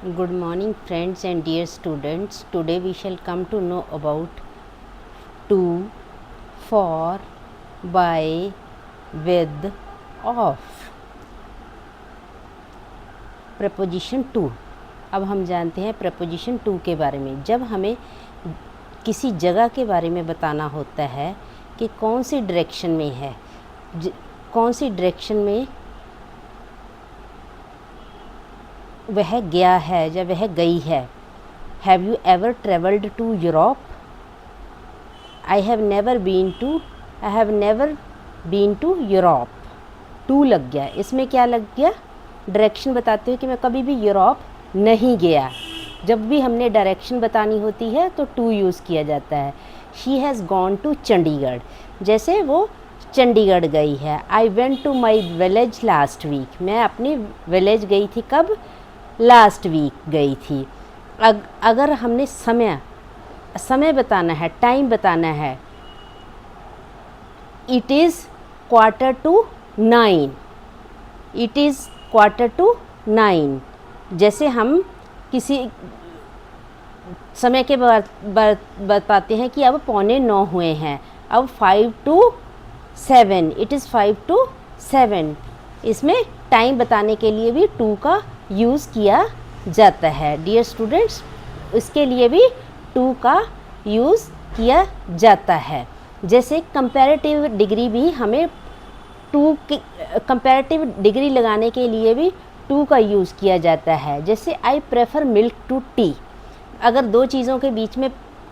Good morning, friends and dear students. Today we shall come to know about to, for, by, with, of. Preposition two. अब हम जानते हैं preposition to के बारे में। जब हमें किसी जगह के बारे में बताना होता है कि कौन सी डायरेक्शन में है, कौन सी डायरेक्शन में वह गया है या वह गई है। Have you ever travelled to Europe? I have never been to Europe. To लग गया, इसमें क्या लग गया? डायरेक्शन बताते हुए कि मैं कभी भी यूरोप नहीं गया। जब भी हमने डायरेक्शन बतानी होती है तो टू यूज़ किया जाता है। She has gone to Chandigarh, जैसे वो चंडीगढ़ गई है। I went to my village last week, मैं अपनी विलेज गई थी। कब? लास्ट वीक गई थी। अगर हमने समय बताना है, टाइम बताना है, इट इज़ 8:45। It is 8:45। जैसे हम किसी समय के बताते हैं कि अब 8:45 हुए हैं, अब 5 to 7, इट इज़ 5 to 7। इसमें टाइम बताने के लिए भी टू का यूज़ किया जाता है। डियर स्टूडेंट्स, इसके लिए भी टू का यूज़ किया जाता है। जैसे कंपैरेटिव डिग्री भी हमें टू की कंपैरेटिव डिग्री लगाने के लिए भी टू का यूज़ किया जाता है। जैसे I prefer milk to tea. अगर दो चीज़ों के बीच में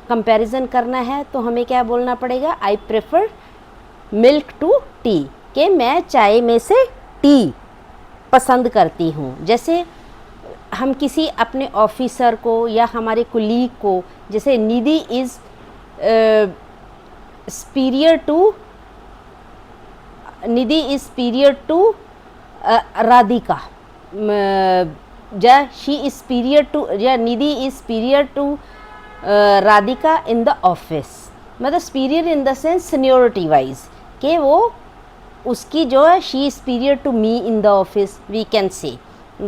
कंपैरिजन करना है तो हमें क्या बोलना पड़ेगा? I prefer milk to tea, कि मैं चाय में से टी पसंद करती हूँ। जैसे हम किसी अपने ऑफिसर को या हमारे कुलीग को, जैसे Nidhi is superior to Radhika, या शी इज़ superior to, या Nidhi is superior to Radhika in the office. मतलब superior in the sense seniority wise, कि वो उसकी जो है she is superior to me in the office, we can say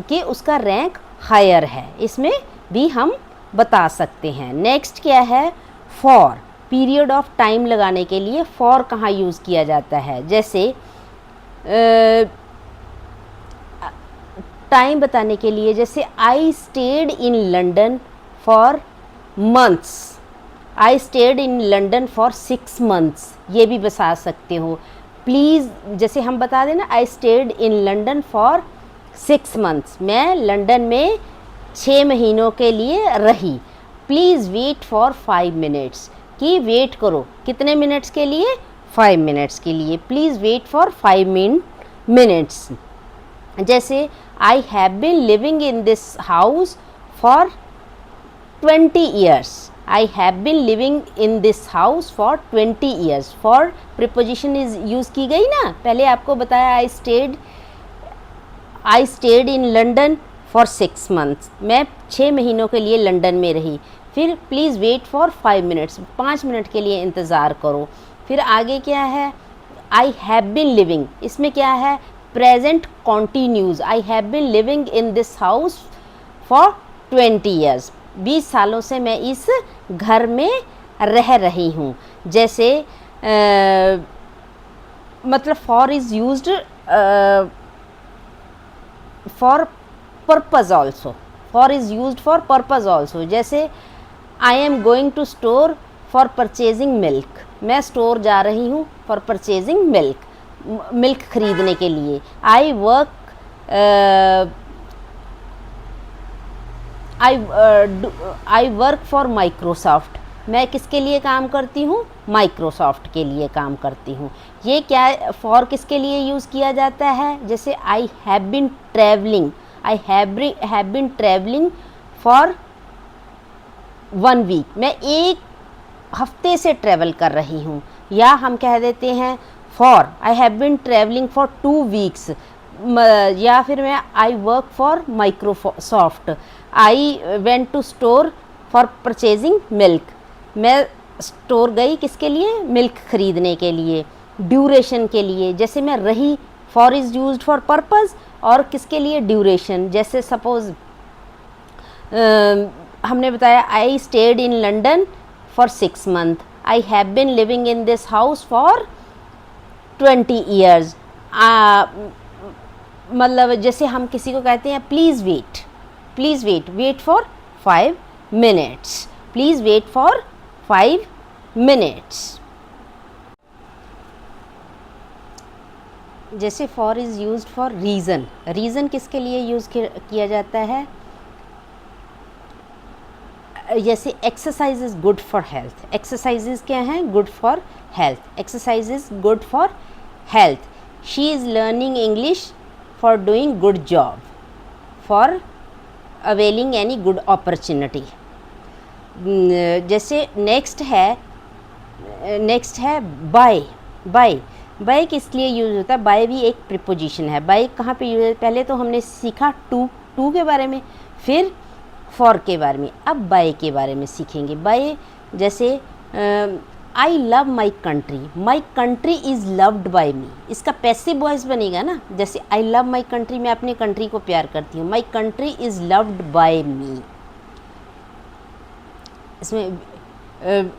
कि उसका रैंक हायर है। इसमें भी हम बता सकते हैं। नेक्स्ट क्या है? फॉर। पीरियड ऑफ टाइम लगाने के लिए फॉर कहाँ यूज़ किया जाता है? जैसे टाइम बताने के लिए, जैसे आई stayed in London for months, I stayed in London for 6 months, ये भी बता सकते हो। प्लीज़, जैसे हम बता देना I stayed in London for 6 months, मैं लंदन में 6 महीनों के लिए रही। प्लीज़ वेट फॉर 5 minutes, कि वेट करो कितने मिनट्स के लिए? 5 minutes के लिए। Please wait for 5 minutes। जैसे I have been living in this house for 20 years, I have been living in this house for 20 years। For preposition is use की गई ना, पहले आपको बताया I stayed in London for 6 months, मैं 6 महीनों के लिए लंदन में रही। फिर please wait for 5 minutes, 5 minute के लिए इंतज़ार करो। फिर आगे क्या है? आई हैव बीन लिविंग, इसमें क्या है? Present continuous. I have been living in this house for 20 years, 20 सालों से मैं इस घर में रह रही हूँ। जैसे मतलब for is used for purpose also, for is used for purpose also. जैसे I am going to store for purchasing milk, मैं स्टोर जा रही हूँ फॉर परचेजिंग मिल्क खरीदने के लिए। आई वर्क फॉर माइक्रोसॉफ्ट, मैं किसके लिए काम करती हूँ? माइक्रोसॉफ्ट के लिए काम करती हूँ। ये क्या फॉर किसके लिए यूज़ किया जाता है? जैसे I have been travelling, I have been travelling for 1 week, मैं 1 हफ्ते से ट्रैवल कर रही हूँ। या हम कह देते हैं for I have been travelling for 2 weeks, या फिर मैं I work for Microsoft, I went to store for purchasing milk, मैं स्टोर गई किसके लिए? मिल्क खरीदने के लिए। ड्यूरेशन के लिए, जैसे मैं रही, for is used for purpose, और किसके लिए? ड्यूरेशन। जैसे सपोज़ हमने बताया I stayed in London for 6 month, I have been living in this house for 20 years. मतलब जैसे हम किसी को कहते हैं please wait, please wait, wait for 5 minutes, please wait for 5 minutes. जैसे for is used for reason, reason किसके लिए यूज़ किया जाता है? जैसे exercise is good for health, exercises क्या हैं? Good for health, exercise is good for health. She is learning English for doing good job, for availing any good opportunity. जैसे next है बाय, बाय, बाय किस लिए use होता है? Bye भी एक प्रीपोजिशन है। बाय कहाँ पे यूज़ है? पहले तो हमने सीखा टू के बारे में, फिर फॉर के बारे में, अब बाय के बारे में सीखेंगे। बाय जैसे I love my country, my country is loved by me, इसका पैसिव वॉइस बनेगा ना। जैसे आई लव माई कंट्री, मैं अपनी कंट्री को प्यार करती हूँ, my country is loved by me. इसमें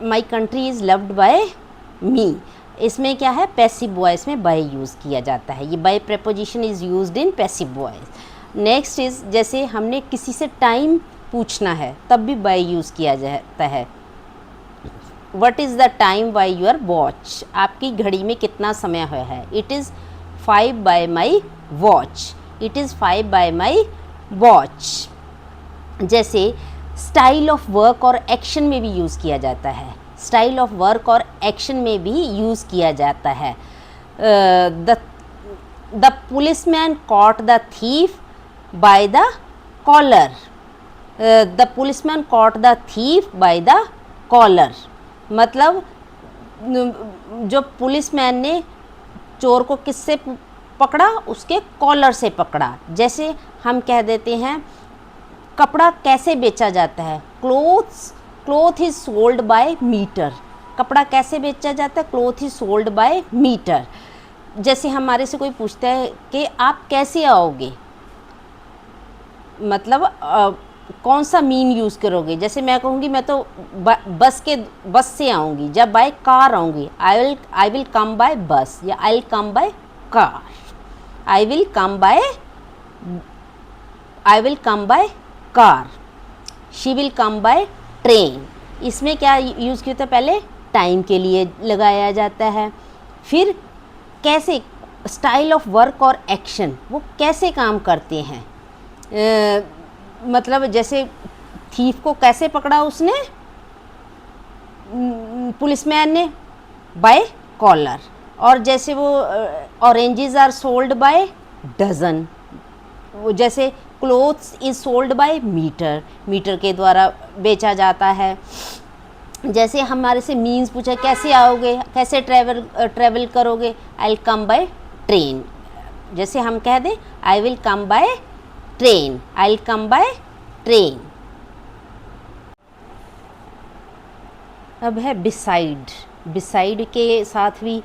my country is loved by me, इसमें क्या है? पैसिव वॉइस में बाय यूज़ किया जाता है। ये by preposition is used in passive voice. Next is जैसे हमने किसी से टाइम पूछना है तब भी बाय यूज़ किया जाता है। What is the time by your watch, आपकी घड़ी में कितना समय हुआ है? It is 5 by my watch, it is 5 by my watch. जैसे स्टाइल ऑफ वर्क और एक्शन में भी यूज़ किया जाता है, स्टाइल ऑफ वर्क और एक्शन में भी यूज़ किया जाता है। The policeman caught the thief by the collar, the policeman caught the thief by the collar, मतलब जो पुलिसमैन ने चोर को किससे पकड़ा? उसके कॉलर से पकड़ा। जैसे हम कह देते हैं कपड़ा कैसे बेचा जाता है? Cloth is sold by metre, कपड़ा कैसे बेचा जाता है? Cloth is sold by metre. जैसे हमारे से कोई पूछता है कि आप कैसे आओगे, मतलब कौन सा मीन यूज़ करोगे? जैसे मैं कहूँगी मैं तो बस से आऊँगी, जब बाय कार आऊँगी आई विल कम बाय बस, या आई will come by car, I will come by car, she will come by train. इसमें क्या यूज़ किया था? पहले टाइम के लिए लगाया जाता है, फिर कैसे स्टाइल ऑफ वर्क और एक्शन, वो कैसे काम करते हैं। मतलब जैसे थीफ को कैसे पकड़ा उसने, पुलिसमैन ने? By collar. और जैसे वो oranges are sold by dozen, जैसे clothes is sold by metre, metre के द्वारा बेचा जाता है। जैसे हमारे से मीन्स पूछा कैसे आओगे, कैसे ट्रैवल करोगे? I will come by train. जैसे हम कह दें I will come by train, I will come by train. अब है बिसाइड, बिसाइड के साथ भी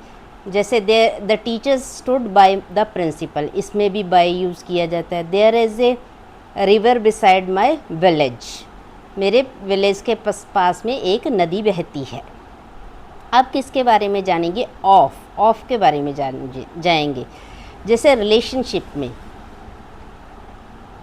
जैसे the teachers stood by the principal, इसमें भी बाय यूज़ किया जाता है। There is a river beside my village, मेरे विलेज के पास में एक नदी बहती है। अब किसके बारे में जानेंगे? ऑफ के बारे में जाएंगे। जैसे रिलेशनशिप में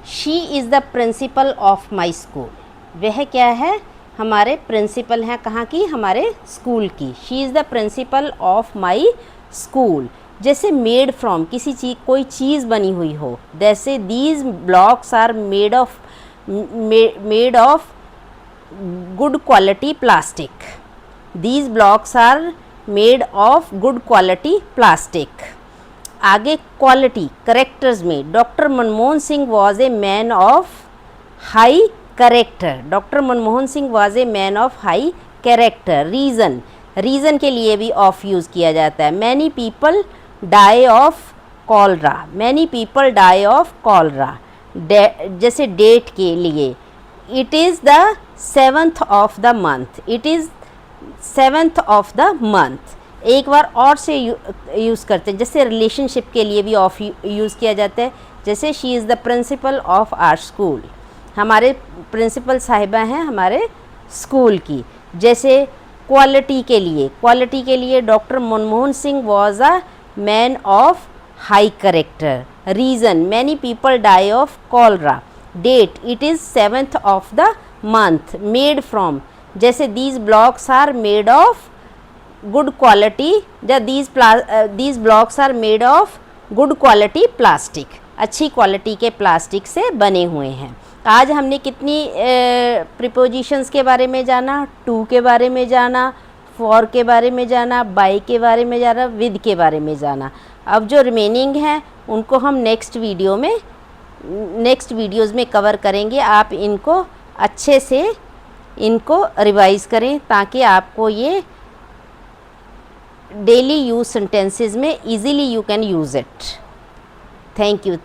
she is the principal of my school, वह क्या है? हमारे प्रिंसिपल हैं, कहाँ की? हमारे स्कूल की। She is the principal of my school. जैसे मेड फ्रॉम, किसी चीज़, कोई चीज़ बनी हुई हो, जैसे these blocks are made of good quality plastic, these blocks are made of good quality plastic. आगे क्वालिटी, करेक्टर्स में doctor Manmohan Singh was a man of high character, doctor Manmohan Singh was a man of high character. Reason, reason के लिए भी of use किया जाता है। Many people die of cholera, many people die of cholera. जैसे date के लिए it is the 7th of the month, it is 7th of the month. एक बार और से यूज़ करते हैं। जैसे रिलेशनशिप के लिए भी ऑफ यूज़ किया जाता है। जैसे she is the principal of our school, हमारे प्रिंसिपल साहिबा हैं हमारे स्कूल की। जैसे क्वालिटी के लिए doctor Manmohan Singh was a man of high character. Reason many people die of cholera. Date it is 7th of the month. Made from जैसे these blocks are made of good quality, these blocks are made of good quality plastic, अच्छी quality के plastic से बने हुए हैं। आज हमने कितनी प्रीपोजिशंस के बारे में जाना, टू के बारे में जाना, फॉर के बारे में जाना, बाय के बारे में जाना, विद के बारे में जाना। अब जो रिमेनिंग हैं उनको हम नेक्स्ट वीडियोज़ में कवर करेंगे। आप इनको अच्छे से इनको रिवाइज़ करें ताकि आपको ये डेली यूज सेंटेंसेस में easily you can use it. Thank you.